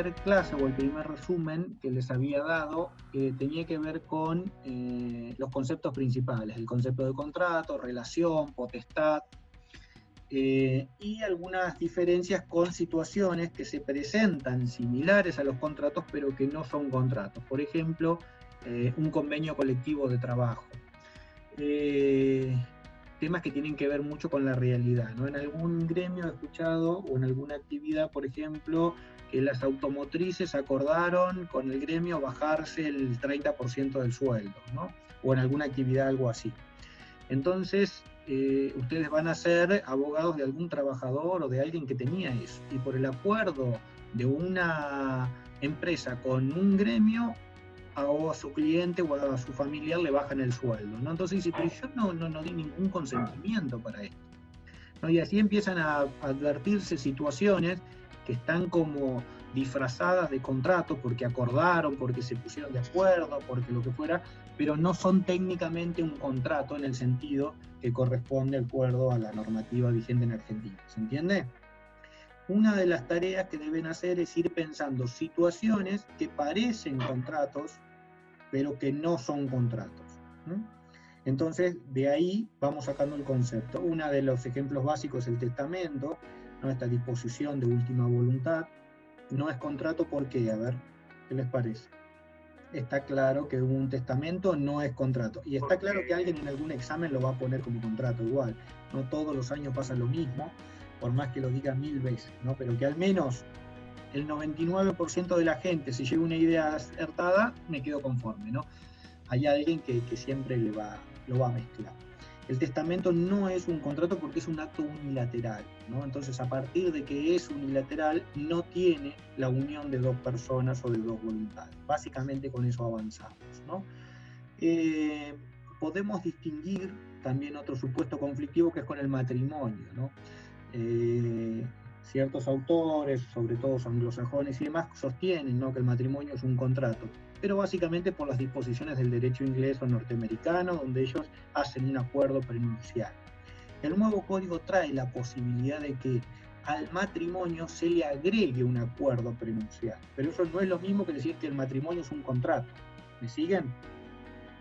primer clase o el primer resumen que les había dado tenía que ver con los conceptos principales, el concepto de contrato, relación, potestad, y algunas diferencias con situaciones que se presentan similares a los contratos, pero que no son contratos. Por ejemplo, un convenio colectivo de trabajo. Temas que tienen que ver mucho con la realidad, ¿no? En algún gremio he escuchado, o en alguna actividad, por ejemplo, que las automotrices acordaron con el gremio bajarse el 30% del sueldo, ¿no? O en alguna actividad algo así. Entonces, ustedes van a ser abogados de algún trabajador o de alguien que tenía eso, y por el acuerdo de una empresa con un gremio, a su cliente o a su familiar le bajan el sueldo, ¿no? Entonces dice, pero yo no di ningún consentimiento para esto, ¿no? Y así empiezan a advertirse situaciones que están como disfrazadas de contrato porque acordaron, porque se pusieron de acuerdo, porque lo que fuera, pero no son técnicamente un contrato en el sentido que corresponde de acuerdo a la normativa vigente en Argentina. ¿Se entiende? Una de las tareas que deben hacer es ir pensando situaciones que parecen contratos, pero que no son contratos. Entonces, de ahí vamos sacando el concepto. Uno de los ejemplos básicos es el testamento, ¿no? Esta disposición de última voluntad. No es contrato, ¿por qué? A ver, ¿qué les parece? Está claro que un testamento no es contrato. Y está claro que alguien en algún examen lo va a poner como contrato igual. No todos los años pasa lo mismo, por más que lo diga 1000 veces, ¿no? Pero que al menos el 99% de la gente se lleve una idea acertada, me quedo conforme, ¿no? Hay alguien que siempre lo va a mezclar. El testamento no es un contrato porque es un acto unilateral, ¿no? Entonces, a partir de que es unilateral, no tiene la unión de dos personas o de dos voluntades. Básicamente con eso avanzamos, ¿no? Podemos distinguir también otro supuesto conflictivo que es con el matrimonio, ¿no? Ciertos autores, sobre todo anglosajones y demás, sostienen, ¿no?, que el matrimonio es un contrato, pero básicamente por las disposiciones del derecho inglés o norteamericano, donde ellos hacen un acuerdo prenupcial. El nuevo código trae la posibilidad de que al matrimonio se le agregue un acuerdo prenupcial, pero eso no es lo mismo que decir que el matrimonio es un contrato. ¿Me siguen?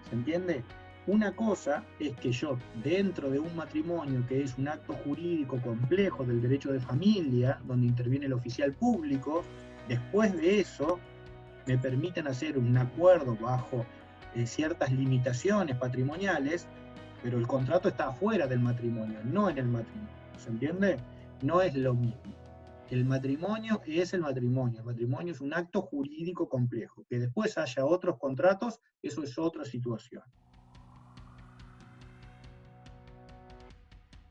¿Se entiende? Una cosa es que yo, dentro de un matrimonio que es un acto jurídico complejo del derecho de familia, donde interviene el oficial público, después de eso me permiten hacer un acuerdo bajo ciertas limitaciones patrimoniales, pero el contrato está afuera del matrimonio, no en el matrimonio. ¿Se entiende? No es lo mismo. El matrimonio es el matrimonio es un acto jurídico complejo. Que después haya otros contratos, eso es otra situación.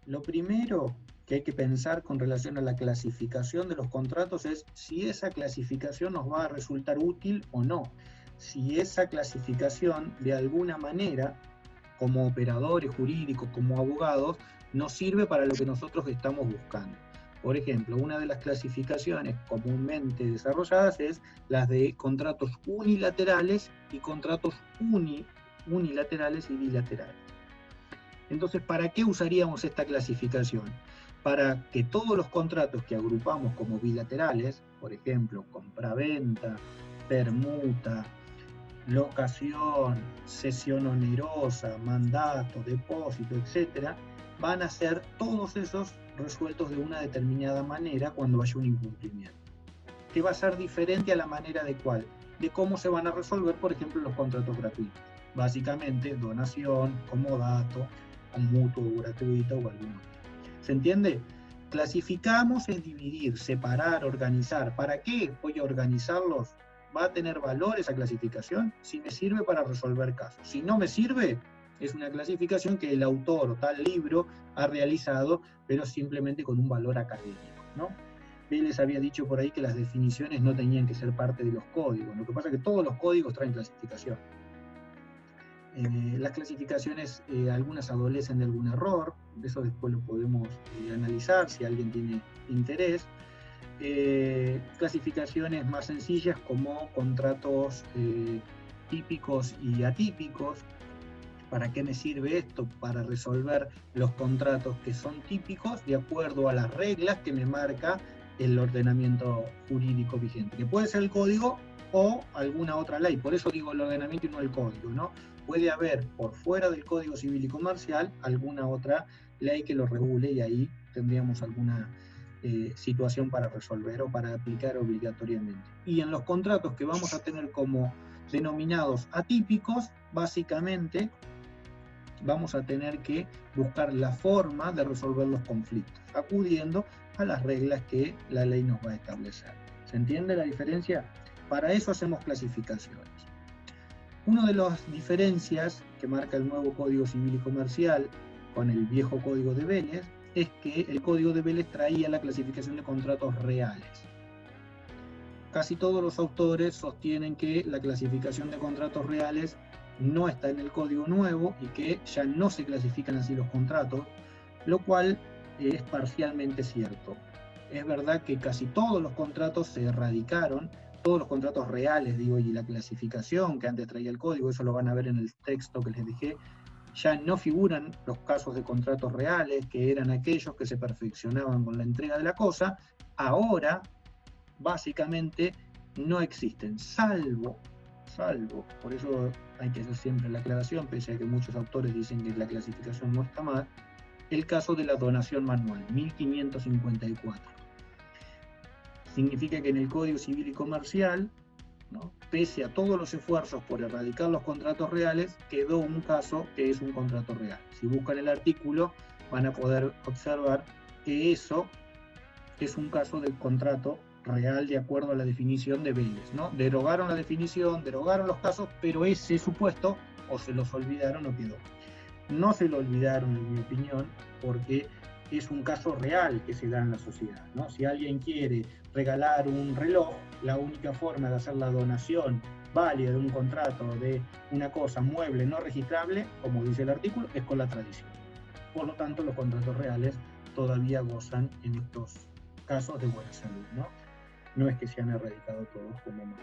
Lo primero que hay que pensar con relación a la clasificación de los contratos es si esa clasificación nos va a resultar útil o no. Si esa clasificación, de alguna manera, como operadores jurídicos, como abogados, nos sirve para lo que nosotros estamos buscando. Por ejemplo, una de las clasificaciones comúnmente desarrolladas es las de contratos unilaterales y contratos unilaterales y bilaterales. Entonces, ¿para qué usaríamos esta clasificación? Para que todos los contratos que agrupamos como bilaterales, por ejemplo, compraventa, permuta, locación, cesión onerosa, mandato, depósito, etc., van a ser todos esos resueltos de una determinada manera cuando haya un incumplimiento. Que va a ser diferente a la manera de cuál, de cómo se van a resolver, por ejemplo, los contratos gratuitos. Básicamente, donación, comodato, un mutuo gratuito o algún otro. ¿Se entiende? Clasificamos es dividir, separar, organizar. ¿Para qué voy a organizarlos? ¿Va a tener valor esa clasificación? Si me sirve para resolver casos. Si no me sirve, es una clasificación que el autor o tal libro ha realizado, pero simplemente con un valor académico, ¿no? Les había dicho por ahí que las definiciones no tenían que ser parte de los códigos. Lo que pasa es que todos los códigos traen clasificación. Las clasificaciones, algunas adolecen de algún error, eso después lo podemos analizar si alguien tiene interés. Clasificaciones más sencillas como contratos típicos y atípicos. ¿Para qué me sirve esto? Para resolver los contratos que son típicos de acuerdo a las reglas que me marca el ordenamiento jurídico vigente, que puede ser el código o alguna otra ley. Por eso digo el ordenamiento y no el código, ¿no? Puede haber por fuera del Código Civil y Comercial alguna otra ley que lo regule y ahí tendríamos alguna situación para resolver o para aplicar obligatoriamente. Y en los contratos que vamos a tener como denominados atípicos, básicamente vamos a tener que buscar la forma de resolver los conflictos, acudiendo a las reglas que la ley nos va a establecer. ¿Se entiende la diferencia? Para eso hacemos clasificaciones. Una de las diferencias que marca el nuevo Código Civil y Comercial con el viejo Código de Vélez es que el Código de Vélez traía la clasificación de contratos reales. Casi todos los autores sostienen que la clasificación de contratos reales no está en el Código Nuevo y que ya no se clasifican así los contratos, lo cual es parcialmente cierto. Es verdad que casi todos los contratos se erradicaron, todos los contratos reales, digo, y la clasificación que antes traía el código, eso lo van a ver en el texto que les dejé, ya no figuran los casos de contratos reales, que eran aquellos que se perfeccionaban con la entrega de la cosa. Ahora, básicamente, no existen, salvo, por eso hay que hacer siempre la aclaración, pese a que muchos autores dicen que la clasificación no está mal, el caso de la donación manual, 1554. Significa que en el Código Civil y Comercial, ¿no?, pese a todos los esfuerzos por erradicar los contratos reales, quedó un caso que es un contrato real. Si buscan el artículo, van a poder observar que eso es un caso de contrato real de acuerdo a la definición de Vélez, ¿no? Derogaron la definición, derogaron los casos, pero ese supuesto o se los olvidaron o quedó. No se lo olvidaron, en mi opinión, porque es un caso real que se da en la sociedad, ¿no? Si alguien quiere regalar un reloj, la única forma de hacer la donación válida de un contrato de una cosa mueble no registrable, como dice el artículo, es con la tradición. Por lo tanto, los contratos reales todavía gozan en estos casos de buena salud, ¿no? No es que se han erradicado todos como marca.